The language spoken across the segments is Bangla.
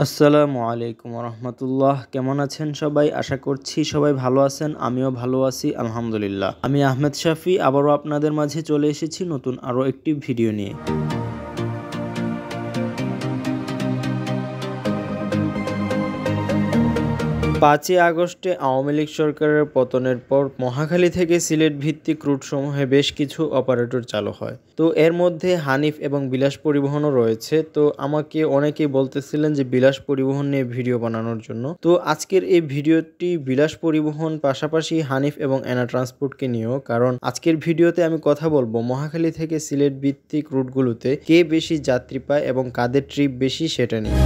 আসসালামু আলাইকুম রহমতুল্লাহ। কেমন আছেন সবাই? আশা করছি সবাই ভালো আছেন। আমিও ভালো আছি আলহামদুলিল্লাহ। আমি আহমেদ শাফি আবারও আপনাদের মাঝে চলে এসেছি নতুন আরও একটি ভিডিও নিয়ে। ৫ই আগস্টে আওয়ামী লীগ সরকারের পতনের পর মহাখালী থেকে সিলেট ভিত্তিক রুটসমূহে বেশ কিছু অপারেটর চালু হয়। তো এর মধ্যে হানিফ এবং বিলাস পরিবহনও রয়েছে। তো আমাকে অনেকেই বলতেছিলেন যে বিলাস পরিবহন নিয়ে ভিডিও বানানোর জন্য। তো আজকের এই ভিডিওটি বিলাস পরিবহন পাশাপাশি হানিফ এবং এনা ট্রান্সপোর্টকে নিয়েও, কারণ আজকের ভিডিওতে আমি কথা বলবো মহাখালী থেকে সিলেট ভিত্তিক রুটগুলোতে কে বেশি যাত্রী পায় এবং কাদের ট্রিপ বেশি সেটা নিয়ে।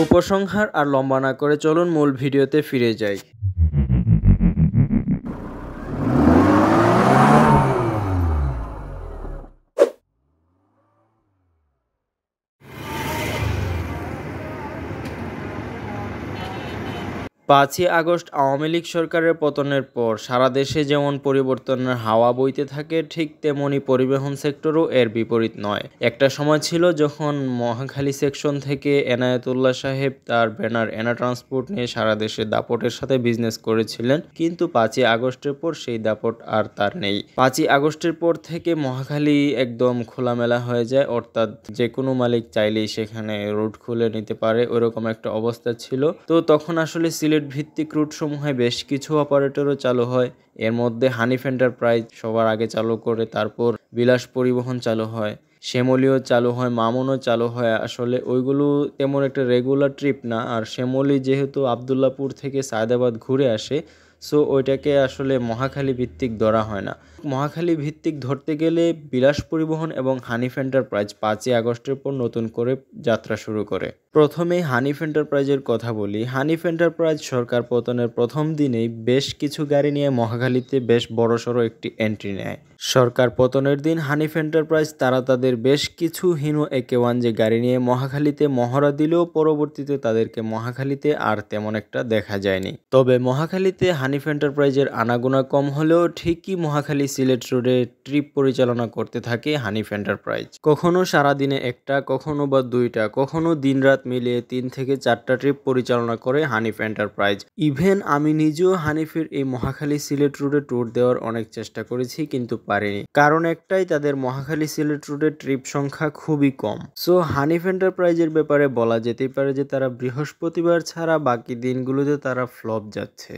উপসংহার আর লম্বা না করে চলুন মূল ভিডিওতে ফিরে যাই। ৫ই আগস্ট আওয়ামী লীগ সরকারের পতনের পর সারা দেশে যেমন পরিবর্তনের হাওয়া বইতে থাকে, ঠিক তেমনি পরিবহন সেক্টরও এর বিপরীত নয়। একটা সময় ছিল যখন মহাখালী সেকশন থেকে এনায়েতুল্লাহ সাহেব তার ব্যানার এনা ট্রান্সপোর্ট নিয়ে সারা দেশে দাপটের সাথে বিজনেস করেছিলেন, কিন্তু ৫ই আগস্টের পর সেই দাপট আর তার নেই। ৫ই আগস্টের পর থেকে মহাখালী একদম খোলামেলা হয়ে যায়, অর্থাৎ যে কোনো মালিক চাইলেই সেখানে রুট খুলে নিতে পারে, ওইরকম একটা অবস্থা ছিল। তো তখন আসলে সিলেট ভিত্তিক রুটসমূহে বেশ কিছু অপারেটরও চালু হয়। এর মধ্যে হানিফ এন্টারপ্রাইজ সবার আগে চালু করে, তারপর বিলাস পরিবহন চালু হয়, শ্যামলীও চালু হয়, মামুনও চালু হয়। আসলে ওইগুলো তেমন একটা রেগুলার ট্রিপ না, আর শ্যামলী যেহেতু আবদুল্লাপুর থেকে সায়দাবাদ ঘুরে আসে, সো ওইটাকে আসলে মহাখালী ভিত্তিক ধরা হয় না। মহাখালী ভিত্তিক ধরতে গেলে বিলাস পরিবহন এবং হানিফ এন্টারপ্রাইজ ৫ই আগস্টের পর নতুন করে যাত্রা শুরু করে। প্রথমে হানিফ এন্টারপ্রাইজের কথা বলি। হানিফ এন্টারপ্রাইজ সরকার পতনের প্রথম দিনেই বেশ কিছু গাড়ি নিয়ে মহাখালীতে বেশ বড়সড় একটি এন্ট্রি নেয়। সরকার পতনের দিন হানিফ এন্টারপ্রাইজ তারা তাদের বেশ কিছু হিনো একে-1 যে গাড়ি নিয়ে মহাখালীতে মহড়া দিলেও পরবর্তীতে তাদেরকে মহাখালীতে আর তেমন একটা দেখা যায়নি। তবে মহাখালীতে হানিফ এন্টারপ্রাইজের আনাগোনা কম হলেও ঠিকই মহাখালী সিলেট রোডে ট্রিপ পরিচালনা করতে থাকে হানিফ এন্টারপ্রাইজ। কখনো সারাদিনে একটা, কখনো বা দুইটা, কখনো দিনরাত মিলিয়ে 3 থেকে 4টা ট্রিপ পরিচালনা করে হানিফ এন্টারপ্রাইজ। ইভেন আমি নিজেও হানিফের এই মহাখালী সিলেট রোডে ট্যুর দেওয়ার অনেক চেষ্টা করেছি, কিন্তু পারিনি। কারণ একটাই, তাদের মহাখালী সিলেট রোডের ট্রিপ সংখ্যা খুবই কম। সো হানিফ এন্টারপ্রাইজের ব্যাপারে বলা যেতেই পারে যে তারা বৃহস্পতিবার ছাড়া বাকি দিনগুলোতে তারা ফ্লপ যাচ্ছে।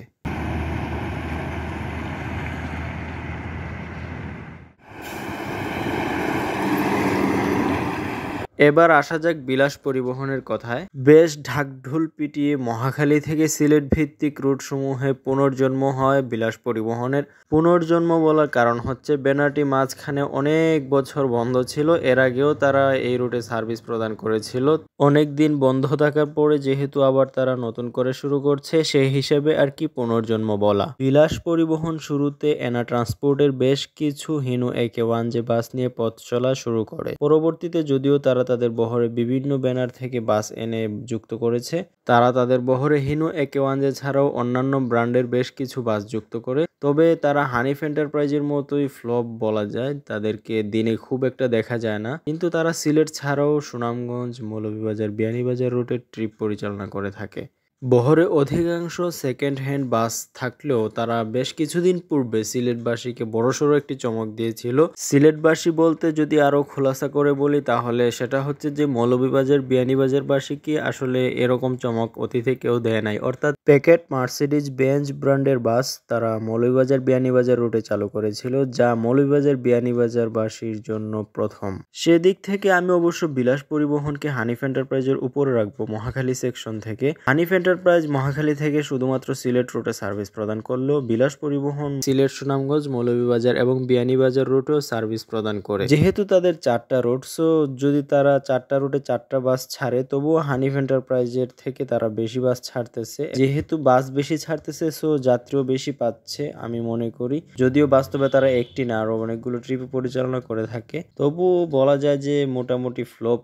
এবার আসা যাক বিলাস পরিবহনের কথায়। বেশ ঢাকঢোল পিটিয়ে মহাখালী থেকে সিলেট ভিত্তিক রুটসমূহে পুনর্জন্ম হয় বিলাস পরিবহনের। পুনর্জন্ম বলার কারণ হচ্ছে ব্যানারটি মাঝখানে অনেক বছর বন্ধ ছিল। এর আগেও তারা এই রুটে সার্ভিস প্রদান করেছিল। অনেক দিন বন্ধ থাকার পরে যেহেতু আবার তারা নতুন করে শুরু করছে, সেই হিসেবে আর কি পুনর্জন্ম বলা। বিলাস পরিবহন শুরুতে এনা ট্রান্সপোর্টের বেশ কিছু হিনো একে-1 যে বাস নিয়ে পথ চলা শুরু করে। পরবর্তীতে যদিও তারা তাদের বহরে বিভিন্ন ব্যানার থেকে বাস এনে যুক্ত করেছে, তারা তাদের বহরে হিনো একে-1 ছাড়াও অন্যান্য ব্র্যান্ডের বেশ কিছু বাস যুক্ত করে। তবে তারা হানিফ এন্টারপ্রাইজের মতোই ফ্লপ বলা যায়, তাদেরকে দিনে খুব একটা দেখা যায় না। কিন্তু তারা সিলেট ছাড়াও সুনামগঞ্জ, মৌলভীবাজার, বিয়ানীবাজার রুটে ট্রিপ পরিচালনা করে থাকে। বহরে অধিকাংশ সেকেন্ড হ্যান্ড বাস থাকলেও তারা বেশ কিছুদিন পূর্বে সিলেটবাসীকে বড়সড় একটি চমক দিয়েছিল। সিলেটবাসী বলতে যদি আরো খোলাসা করে বলি, তাহলে সেটা হচ্ছে যে মৌলভীবাজার, বিয়ানীবাজারবাসীকে আসলে এরকম চমক অতীতে কেউ দেয় নাই। অর্থাৎ প্যাকেট মার্সিডিজ বেঞ্জ ব্র্যান্ডের বাস তারা মৌলভীবাজার, বিয়ানীবাজার রুটে চালু করেছিল, যা মৌলভীবাজার, বিয়ানীবাজারবাসীর জন্য প্রথম। সেদিক থেকে আমি অবশ্য বিলাস পরিবহনকে হানিফ এন্টারপ্রাইজের উপরে রাখবো মহাখালী সেকশন থেকে। হানিফ এন্টারপ্রাইজ মহাখালী থেকে শুধুমাত্র সিলেট রুটে সার্ভিস প্রদান করলেও বিলাস পরিবহন সিলেট, সুনামগঞ্জ, মৌলভীবাজার এবং বিয়ানীবাজার রুটেও সার্ভিস প্রদান করে। যেহেতু তাদের 4টা রুট, সো যদি তারা 4টা রুটে 4টা বাস ছাড়ে, তবুও হানিফ এন্টারপ্রাইজের থেকে তারা বেশি বাস ছাড়তেছে। যেহেতু বাস বেশি ছাড়তেছে, সো যাত্রীও বেশি পাচ্ছে আমি মনে করি। যদিও বাস্তবে তারা একটি না, আরো অনেকগুলো ট্রিপ পরিচালনা করে থাকে, তবুও বলা যায় যে মোটামুটি ফ্লপ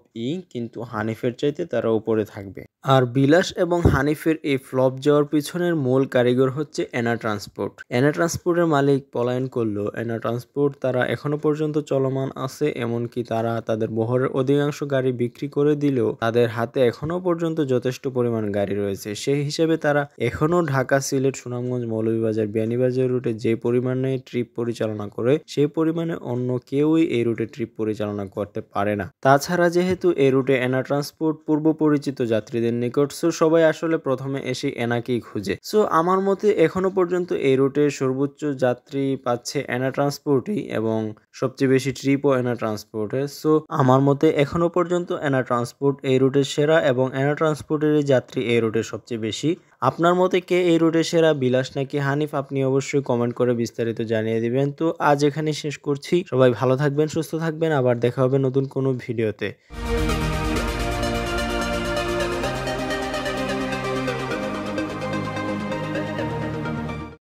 কিন্তু হানিফের চাইতে তারা উপরে থাকবে। আর বিলাস এবং হানিফ হানিফের এই ফ্লপ যাওয়ার পিছনের মূল কারিগর হচ্ছে এনা ট্রান্সপোর্ট। এনা ট্রান্সপোর্টের মালিক পলায়ন করলো। এনা ট্রান্সপোর্ট তারা এখনো পর্যন্ত চলমান আছে, এমনকি তারা তাদের বহরের অধিকাংশ গাড়ি বিক্রি করে দিলেও তাদের হাতে এখনো পর্যন্ত যথেষ্ট পরিমাণ গাড়ি রয়েছে। সেই হিসেবে তারা এখনো ঢাকা, সিলেট, সুনামগঞ্জ, মৌলভীবাজার, বিয়ানীবাজার রুটে যে পরিমাণে ট্রিপ পরিচালনা করে সেই পরিমাণে অন্য কেউই এই রুটে ট্রিপ পরিচালনা করতে পারে না। তাছাড়া যেহেতু এই রুটে এনা ট্রান্সপোর্ট পূর্ব পরিচিত যাত্রীদের নিকট, সো সবাই আসলে প্রথমে এসে এনাকেই খুঁজে। সো আমার মতে এখনো পর্যন্ত এই রুটে সর্বোচ্চ যাত্রী পাচ্ছে এনা ট্রান্সপোর্টই এবং সবচেয়ে বেশি ট্রিপও এনা ট্রান্সপোর্টে। সো আমার মতে এখনো পর্যন্ত এনা ট্রান্সপোর্ট এই রুটের সেরা এবং এনা ট্রান্সপোর্টের যাত্রী এই রুটে সবচেয়ে বেশি। আপনার মতে কে এই রুটে সেরা, বিলাস নাকি হানিফ? আপনি অবশ্যই কমেন্ট করে বিস্তারিত জানিয়ে দিবেন। তো আজ এখানে শেষ করছি। সবাই ভালো থাকবেন, সুস্থ থাকবেন, আবার দেখা হবে নতুন কোনো ভিডিওতে।